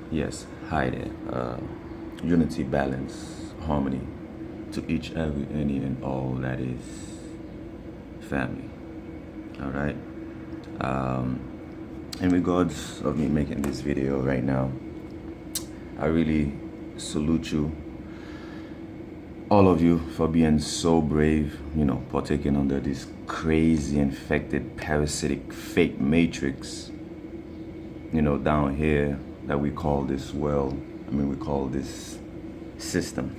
Yes, hi there. Unity, balance, harmony to each, every, any, and all that is family. All right. Um, in regards of me making this video right now, I really salute you, all of you, for being so brave. Partaking under this crazy, infected, parasitic, fake matrix. Down here that we call this world. We call this system.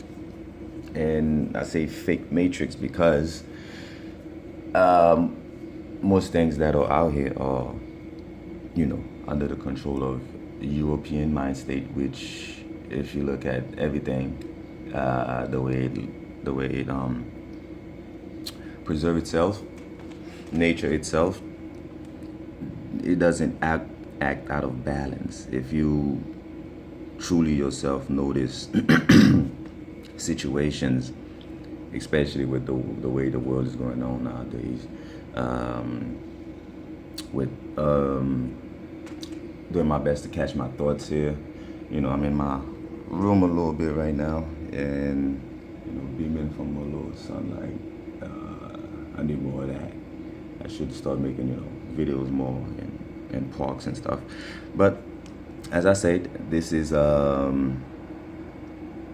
And I say fake matrix because most things that are out here are, under the control of European mind state, which, if you look at everything, the way it preserve itself, nature itself, it doesn't act out of balance. If you truly yourself notice situations, especially with the way the world is going on nowadays, with doing my best to catch my thoughts here. I'm in my room a little bit right now, and beaming from a little sunlight. I need more of that. I should start making videos more in parks and stuff. But as I said, this is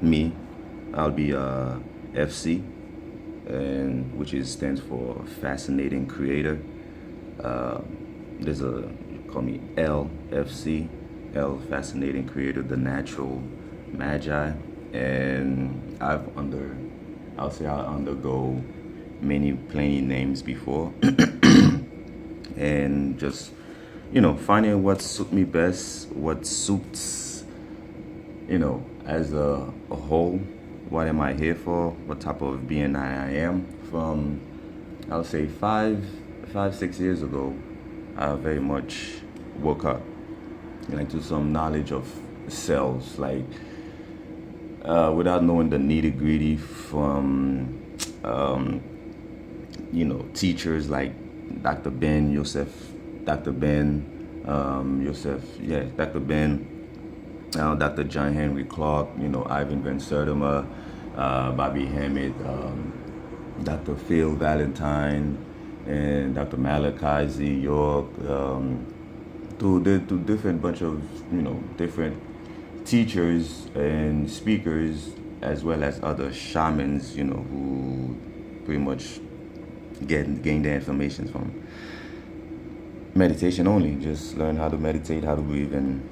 me. I'll be FC, and which stands for Fascinating Creator. There's a call me LFC, L Fascinating Creator, the Natural Magi, and I'll say I undergo plenty names before, and just finding what suits me best, what suits as a whole. What am I here for? What type of being I am? From, I'll say 6 years ago, I very much woke up to some knowledge of cells, without knowing the nitty gritty from teachers like Dr. Ben Yosef, Dr. Ben Dr. John Henry Clark, Ivan Van Sertima, Bobby Hammett, Dr. Phil Valentine, and Dr. Malachi Z. York, to different bunch of different teachers and speakers, as well as other shamans, who pretty much gain their information from meditation only. Just learn how to meditate, how to breathe, and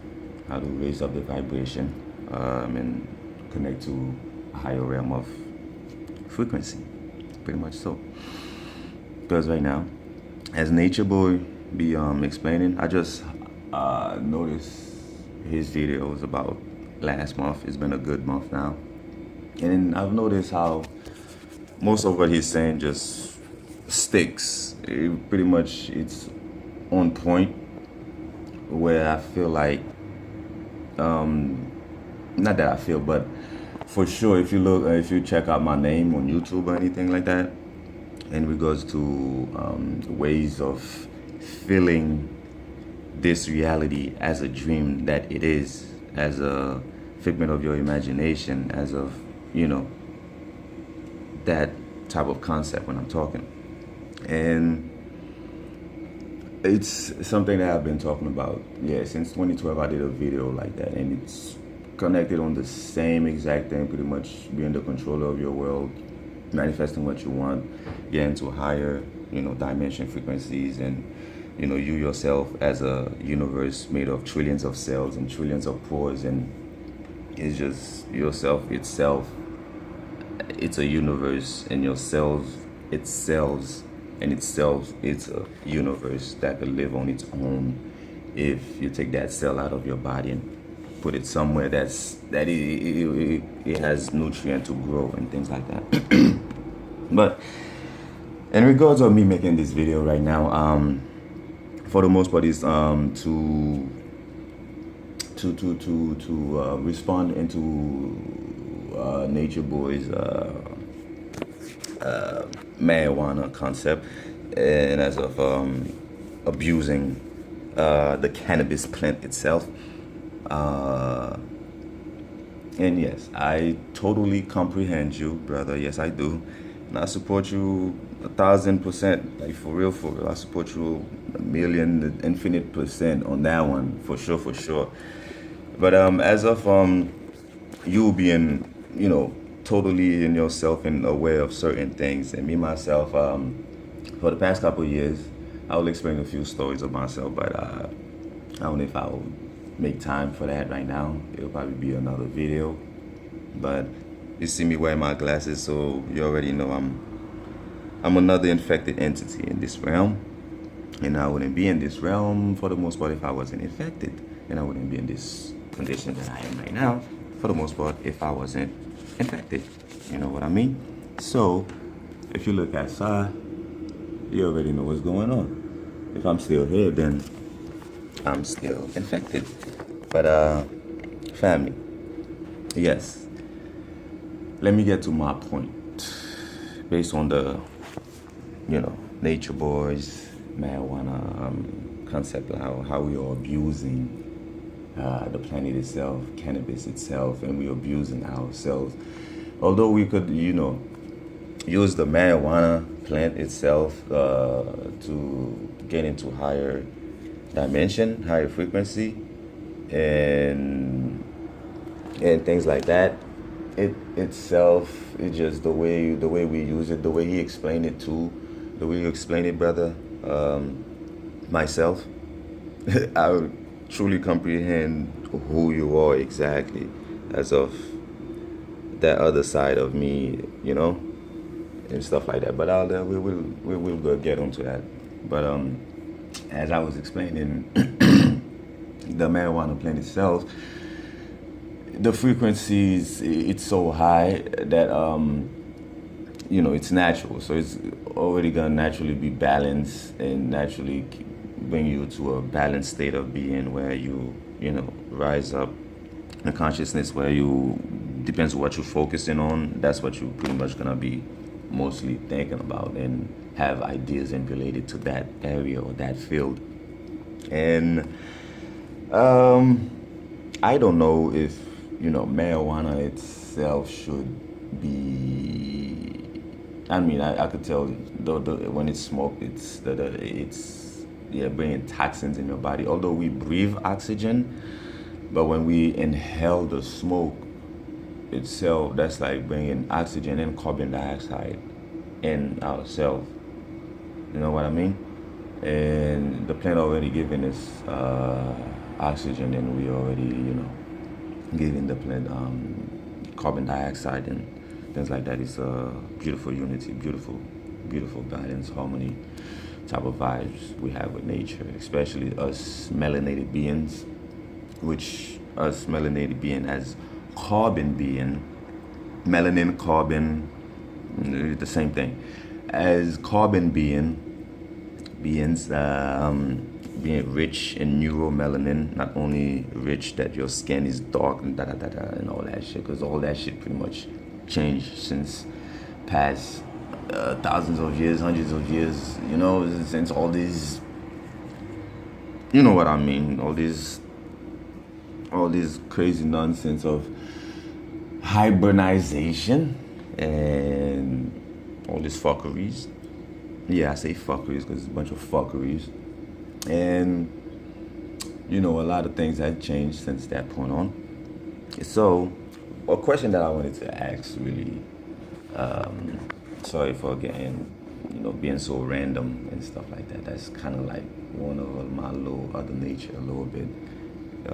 how to raise up the vibration, and connect to a higher realm of frequency, pretty much so. Because right now, as Nature Boy be explaining, I just noticed his videos about last month. It's been a good month now, and I've noticed how most of what he's saying just sticks. Pretty much it's on point, where I feel like, not that I feel, but for sure, if you check out my name on YouTube or anything like that, in regards to ways of feeling this reality as a dream that it is, as a figment of your imagination, as of that type of concept when I'm talking. And it's something that I've been talking about, since 2012. I did a video like that, and it's connected on the same exact thing, pretty much being the controller of your world, manifesting what you want, getting to higher, dimension frequencies, and you yourself as a universe made of trillions of cells and trillions of pores, and it's just yourself itself. It's a universe, and your cells, it's cells, and itself, it's a universe that could live on its own if you take that cell out of your body and put it somewhere that it has nutrient to grow and things like that. But in regards of me making this video right now, for the most part, is to respond into Nature Boy's marijuana concept, and as of abusing the cannabis plant itself. Uh, and yes, I totally comprehend you, brother. Yes, I do. And I support you 1,000%. Like for real, for real. I support you a million, infinite percent on that one, for sure, for sure. But as of you being, totally in yourself and aware of certain things, and me myself, for the past couple of years, I will explain a few stories of myself, but I don't know if I will make time for that right now. It'll probably be another video. But you see me wearing my glasses, so you already know I'm another infected entity in this realm. And I wouldn't be in this realm for the most part if I wasn't infected. And I wouldn't be in this condition that I am right now for the most part if I wasn't infected. You know what I mean? So if you look outside, you already know what's going on. If I'm still here, then I'm still infected. But family, yes. Let me get to my point. Based on the, nature boys, marijuana concept, how we are abusing the planet itself, cannabis itself, and we're abusing ourselves. Although we could, use the marijuana plant itself to get into higher dimension, higher frequency, and things like that. It itself, it's just the way we use it, the way he explained it too, the way you explained it, brother. Myself, I truly comprehend who you are exactly, as of that other side of me, and stuff like that. But we will go get onto that. But as I was explaining, the marijuana plant itself, the frequencies, it's so high that it's natural. So it's already gonna naturally be balanced and naturally bring you to a balanced state of being where you rise up in consciousness, where you, depends on what you're focusing on, that's what you're pretty much gonna be mostly thinking about and have ideas in related to that area or that field. And I don't know if marijuana itself should be. I mean, I could tell when it's smoked, it's bringing toxins in your body. Although we breathe oxygen, but when we inhale the smoke itself, that's like bringing oxygen and carbon dioxide in ourselves. You know what I mean? And the plant already giving us oxygen, and we already, giving the plant carbon dioxide and things like that. It's a beautiful unity, beautiful balance, harmony type of vibes we have with nature, especially us melanated beings, which us melanated being as carbon being, melanin, carbon, the same thing, as carbon beings, being rich in neuromelanin, not only rich that your skin is dark and and all that shit, because all that shit pretty much changed since past thousands of years, hundreds of years, since all these, you know what I mean, all this crazy nonsense of hibernization and all these fuckeries. Yeah, I say fuckeries because it's a bunch of fuckeries. And, a lot of things have changed since that point on. So, a question that I wanted to ask, really, sorry for getting, being so random and stuff like that. That's kind of like one of my little other nature a little bit.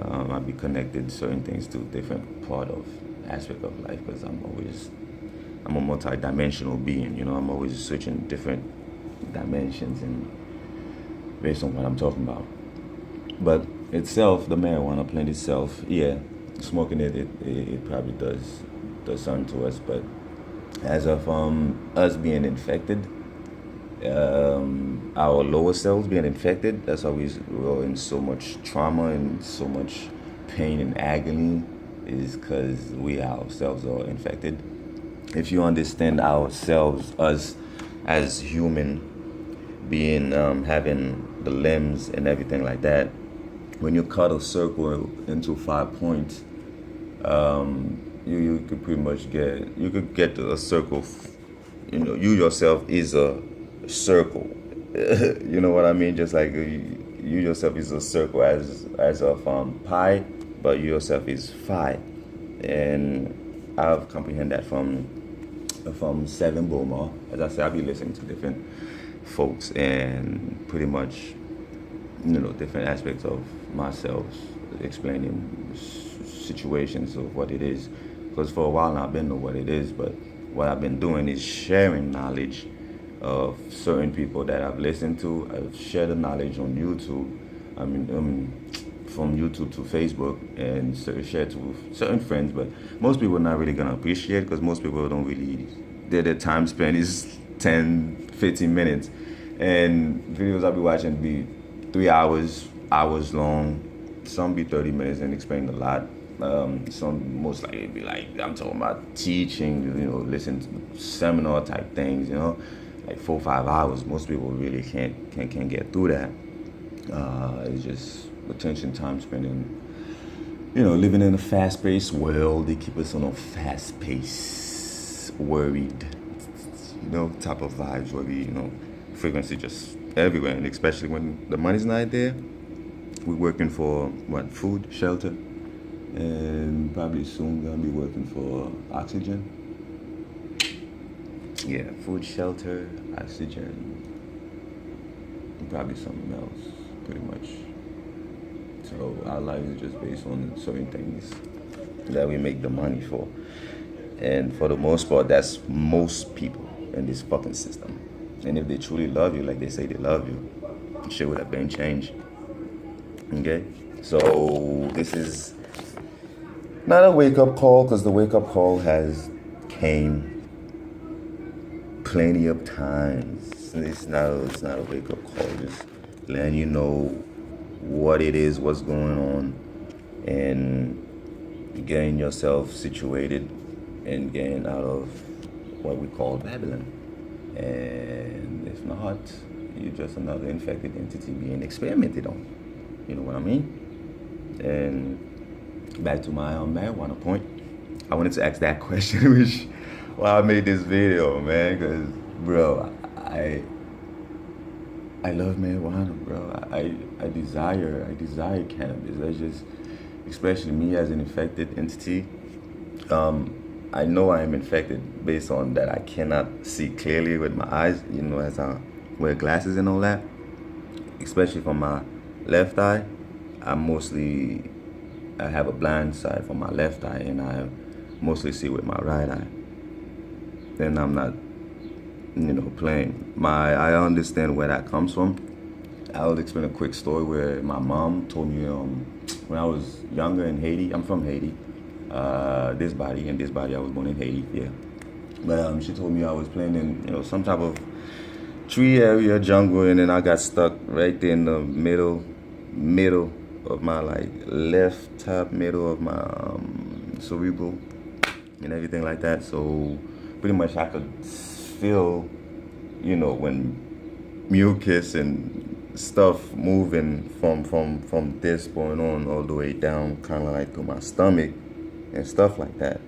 I'll be connected certain things to different part of aspect of life, because I'm a multi-dimensional being. I'm always searching different dimensions and based on what I'm talking about. But itself, the marijuana plant itself, smoking it probably does something to us. But as of us being infected, our lower selves being infected, that's why we're in so much trauma and so much pain and agony, is because we ourselves are infected. If you understand ourselves, us as human being, having the limbs and everything like that, when you cut a circle into 5 points, you could pretty much get a circle. You yourself is a circle. You know what I mean? Just like you yourself is a circle as of pi, but you yourself is phi, and I've comprehended that from Seven Boma. As I said, I'll be listening to different folks and pretty much different aspects of myself, explaining situations of what it is. Because for a while now I've been knowing what it is, but what I've been doing is sharing knowledge of certain people that I've listened to. I've shared the knowledge on YouTube. I mean, from YouTube to Facebook, and share to certain friends. But most people are not really gonna appreciate, because most people don't really. Their time spent is 10, 15 minutes, and videos I'll be watching be 3 hours long. Some be 30 minutes and explain a lot. Some most likely be like, I'm talking about teaching, listen to seminar type things, like 4 or 5 hours. Most people really can't get through that. It's just attention time spending, living in a fast-paced world. They keep us on a fast-paced, worried, type of vibes where we, frequency just everywhere, and especially when the money's not there. We're working for food, shelter, and probably soon gonna be working for oxygen. Yeah, food, shelter, oxygen, and probably something else, pretty much. So our life is just based on certain things that we make the money for, and for the most part, that's most people in this fucking system. And if they truly love you, like they say they love you, shit would have been changed. Okay, so this is not a wake-up call, because the wake-up call has came plenty of times. It's not a wake-up call. Just letting you know what it is, what's going on, and getting yourself situated and getting out of what we call Babylon. And if not, you're just another infected entity being experimented on. You know what I mean? And back to my marijuana point, I wanted to ask that question, which I made this video, man, because, bro, I love marijuana, bro. I desire cannabis. I just, especially me as an infected entity, I know I am infected based on that I cannot see clearly with my eyes, as I wear glasses and all that, especially from my left eye. I have a blind side for my left eye, and I mostly see with my right eye. And I'm not, playing. I understand where that comes from. I'll explain a quick story where my mom told me when I was younger in Haiti. I'm from Haiti. This body I was born in Haiti, yeah. But she told me I was playing in some type of tree area, jungle, and then I got stuck right there in the middle of my left top middle of my cerebral and everything like that. So pretty much I could feel, when mucus and stuff moving from this going on all the way down, kind of like to my stomach and stuff like that.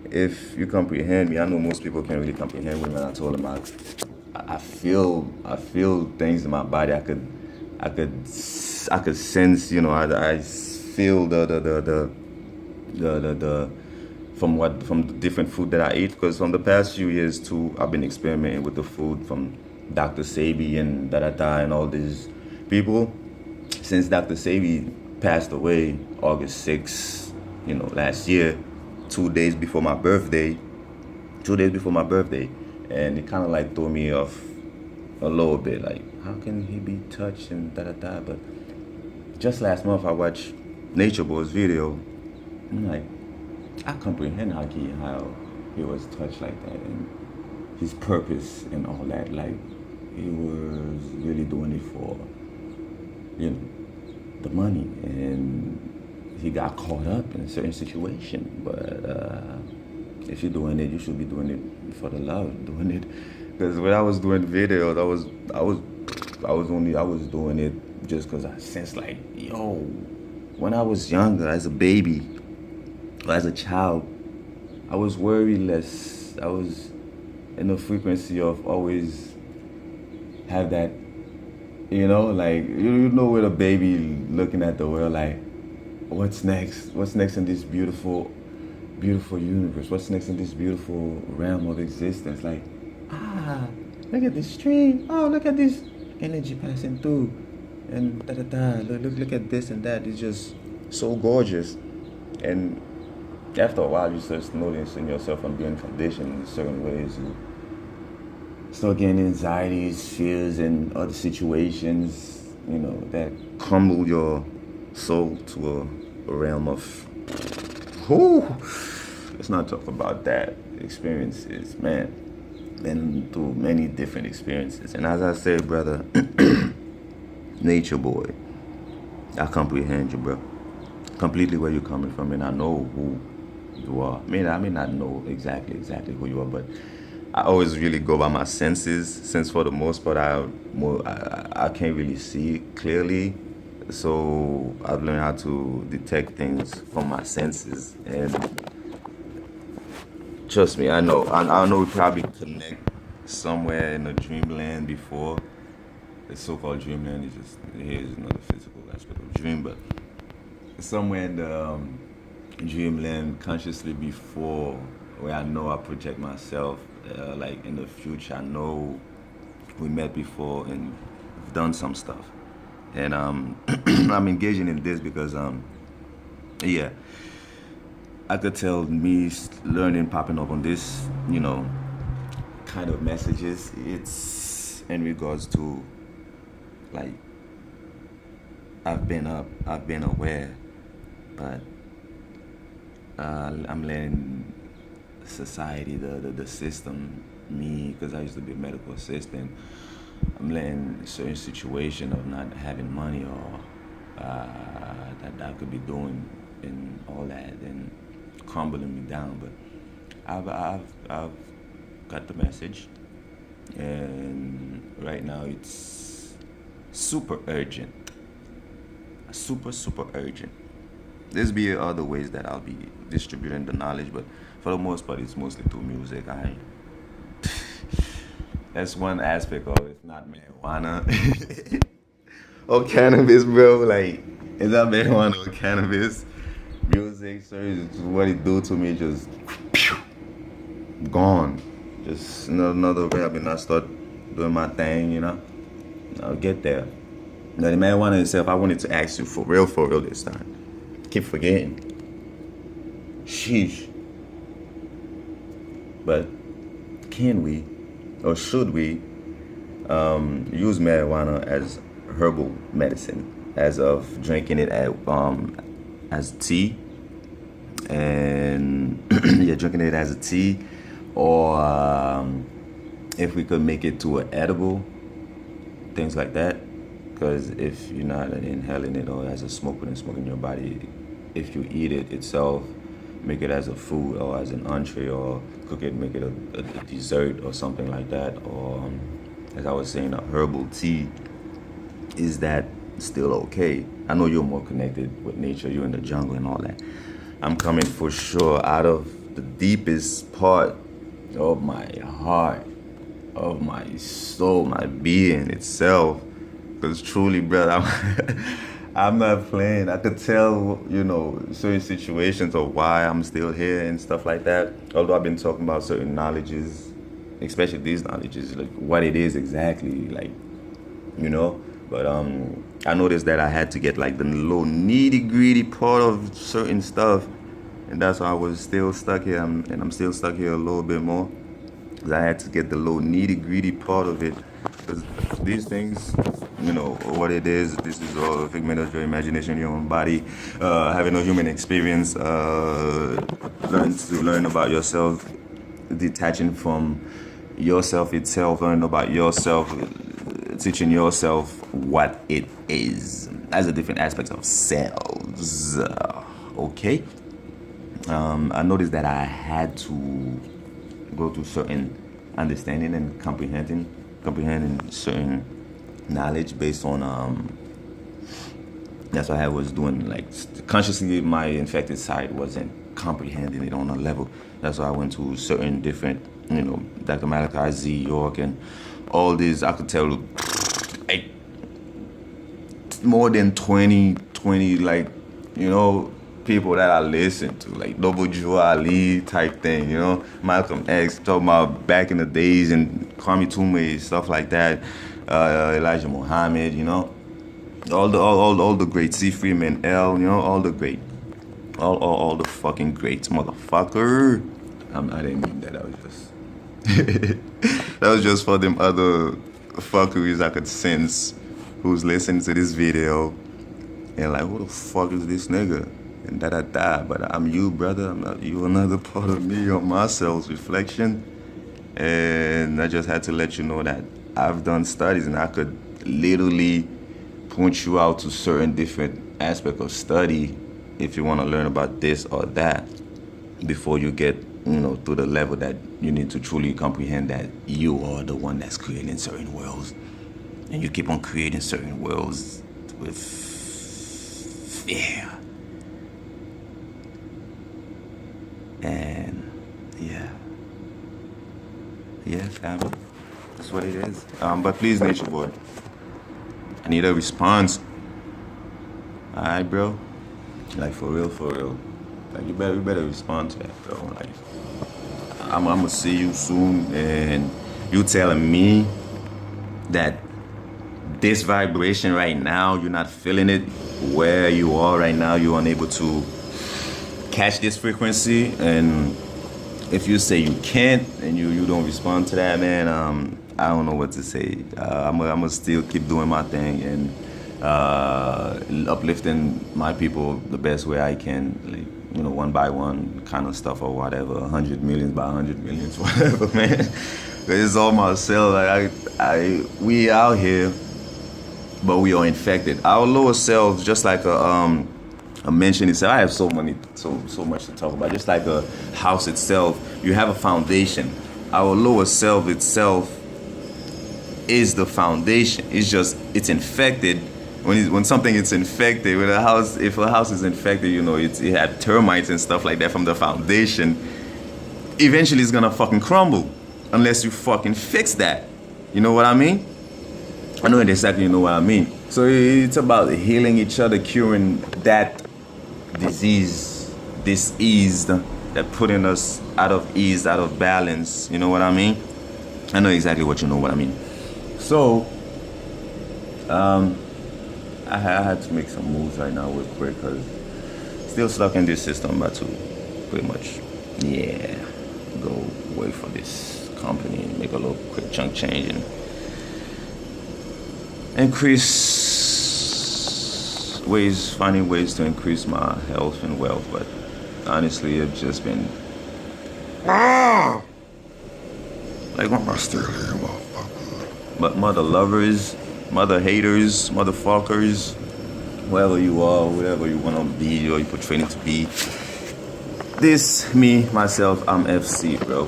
If you comprehend me, I know most people can't really comprehend me when I told them I feel things in my body. I could sense, I feel the from the different food that I eat, because from the past few years too, I've been experimenting with the food from Dr. Sebi and and all these people. Since Dr. Sebi passed away August 6th, last year, 2 days before my birthday, and it kind of threw me off a little bit, how can he be touched and but just last month I watched Nature Boy's video. I'm I comprehend how he was touched like that, and his purpose and all that. He was really doing it for the money, and he got caught up in a certain situation. But if you're doing it, you should be doing it for the love, doing it. Because when I was doing videos, I was doing it just because I sense like, yo, when I was younger, as a baby, or as a child, I was worried less. I was in the frequency of always have that, like you know, with a baby looking at the world, like, what's next? What's next in this beautiful, beautiful universe? What's next in this beautiful realm of existence? Like, look at this stream. Oh, look at this energy passing through, and da da da. Look at this and that. It's just so gorgeous, and after a while, you start noticing yourself and being conditioned in certain ways. You start getting anxieties, fears, and other situations, that crumble your soul to a realm of, let's not talk about that. Experiences, man. Been through many different experiences. And as I said, brother, nature boy, I comprehend you, bro. Completely where you're coming from, and I know who you are. I may not know exactly who you are, but I always really go by my senses. Since for the most part, I can't really see clearly, so I've learned how to detect things from my senses. And trust me, I know we probably connect somewhere in a dreamland before. The so-called dreamland is just here's another physical aspect of dream, but somewhere in the dreamland consciously before, where I know I project myself, like in the future. I know we met before and we've done some stuff, and I'm engaging in this because yeah, I could tell me learning, popping up on this, kind of messages. It's in regards to, like, I've been aware, but I'm letting society, the system, me, because I used to be a medical assistant, I'm letting certain situation of not having money or that I could be doing and all that and crumbling me down. But I've got the message, and right now it's super urgent, super urgent. There's be other ways that I'll be distributing the knowledge, but for the most part, it's mostly through music. That's one aspect of it. It's not marijuana or cannabis, bro. Like, it's not marijuana or cannabis. Music, so it's what it do to me, just gone. Just another rap, and I start doing my thing, I'll get there. Now, the marijuana itself, I wanted to ask you for real this time. Keep forgetting. Sheesh. But can we, or should we, use marijuana as herbal medicine, as of drinking it as tea, and yeah, drinking it as a tea, or if we could make it to an edible, things like that? Because if you're not inhaling it or as a smoke when it's smoking your body, if you eat it itself, make it as a food or as an entree, or cook it, make it a dessert or something like that, or as I was saying, a herbal tea, is that still okay? I know you're more connected with nature, you're in the jungle and all that. I'm coming for sure out of the deepest part of my heart, of my soul, my being itself. Because truly, brother, I'm not playing. I could tell, certain situations of why I'm still here and stuff like that. Although I've been talking about certain knowledges, especially these knowledges, like what it is exactly, like, But I noticed that I had to get like the little nitty-gritty part of certain stuff, and that's why I was still stuck here, and I'm still stuck here a little bit more. Because I had to get the little nitty-gritty part of it. Because these things, what it is, this is all a figment of your imagination, your own body, having a human experience, learn about yourself, detaching from yourself itself, learn about yourself, teaching yourself what it is as a different aspects of selves. Okay? I noticed that I had to go through certain understanding and comprehending certain knowledge based on That's what I was doing. Like consciously, my infected side wasn't comprehending it on a level. That's why I went to certain different, Dr. Malachi Z York and all these. I could tell like more than 20, like, people that I listen to, like Double Joe Ali type thing, Malcolm X, talking about back in the days, and Kwame Tumwe, stuff like that, Elijah Muhammad, all the great C. Freeman L, all the great, all the fucking greats, motherfucker. I didn't mean that. That was just that was just for them other fuckeries I could sense who's listening to this video and like, who the fuck is this nigga? And da. But I'm you, brother. I'm not you, another part of me on my self-reflection. And I just had to let you know that I've done studies and I could literally point you out to certain different aspects of study if you want to learn about this or that before you get, to the level that you need to truly comprehend that you are the one that's creating certain worlds. And you keep on creating certain worlds with fear. And yeah, family. That's what it is. But please, Nature Boy, I need a response. Alright, bro. Like for real. Like you better respond to that, bro. Like I'm gonna see you soon, and you telling me that this vibration right now, you're not feeling it where you are right now, you're unable to catch this frequency. And if you say you can't and you don't respond to that, man, I don't know what to say. I'm gonna still keep doing my thing and uplifting my people the best way I can, like, one by one kind of stuff or whatever, 100 millions by 100 millions, whatever, man. It's all myself. Like we out here, but we are infected. Our lower selves, just like a mention itself. I have so much to talk about. Just like a house itself, you have a foundation. Our lower self itself is the foundation. It's infected. When something is infected, if a house is infected, it had termites and stuff like that from the foundation. Eventually, it's gonna fucking crumble unless you fucking fix that. You know what I mean? I know exactly what I mean. So it's about healing each other, curing that disease that putting us out of ease, out of balance. You know what I mean? I know exactly what I mean. So, I had to make some moves right now real quick because still stuck in this system. I'm about to pretty much, go wait for this company and make a little quick chunk change and finding ways to increase my health and wealth. But honestly, it's just been like, what am I still here, motherfucker? But mother lovers, mother haters, motherfuckers, whoever you are, whatever you want to be or you're portraying to be, this, me, myself, I'm FC, bro.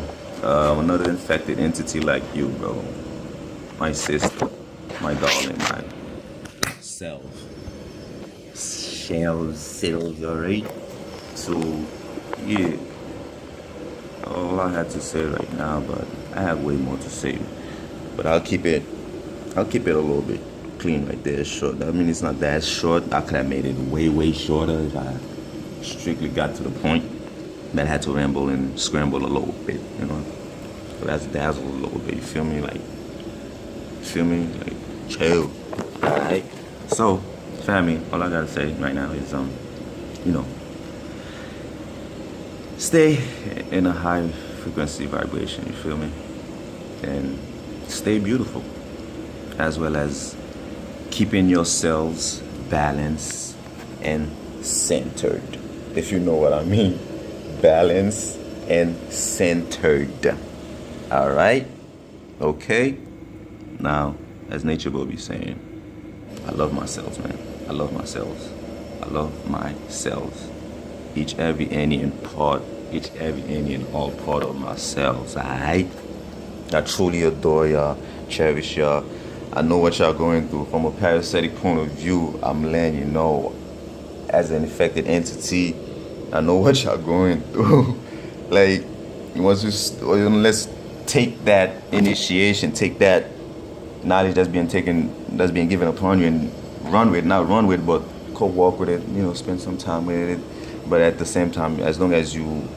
Another infected entity like you, bro. My sister, my darling, my self. Cells, alright? So, yeah. All I had to say right now, but I have way more to say. But I'll keep it a little bit clean right there, short. I mean, it's not that short. I could have made it way shorter if I strictly got to the point. That I had to ramble and scramble a little bit, So that's dazzle a little bit, you feel me? Like, chill. Alright? So, family, all I gotta say right now is, stay in a high frequency vibration, you feel me? And stay beautiful, as well as keeping yourselves balanced and centered, if you know what I mean. Balanced and centered. All right? Okay? Now, as Nature will be saying, I love myself, man. I love myself. I love myself. Each, every, any, and all part of myself. Alright? I truly adore y'all, cherish y'all. I know what y'all going through. From a parasitic point of view, I'm letting you know, as an infected entity, I know what y'all going through. Like, let's take that initiation, take that knowledge that's being given upon you, and run with, not run with, but co-walk with it. You know, spend some time with it. But at the same time, as long as you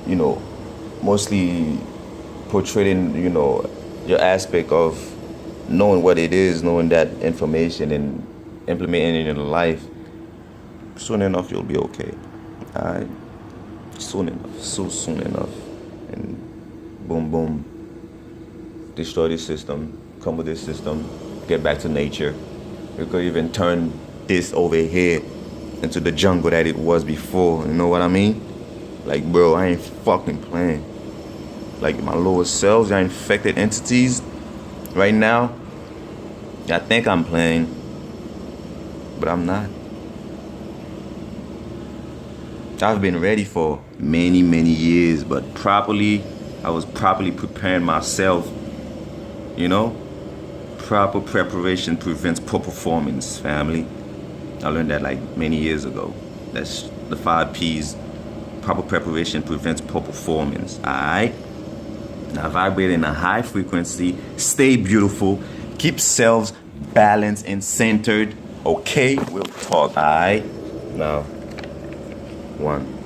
know, mostly portraying, you know, your aspect of knowing what it is, knowing that information, and implementing it in your life, soon enough you'll be okay. Alright? Soon enough. So soon enough. And boom, boom. Destroy this system. Come with this system. Get back to nature. You could even turn this over here into the jungle that it was before. You know what I mean? Like, bro, I ain't fucking playing. Like, my lower selves, y'all infected entities right now, I think I'm playing, but I'm not. I've been ready for many, many years, but I was properly preparing myself, you know? Proper preparation prevents poor performance, family. I learned that like many years ago. That's the 5 P's. Proper preparation prevents poor performance, alright? Now vibrate in a high frequency, stay beautiful, keep selves balanced and centered, okay? We'll talk, alright? Now, 1.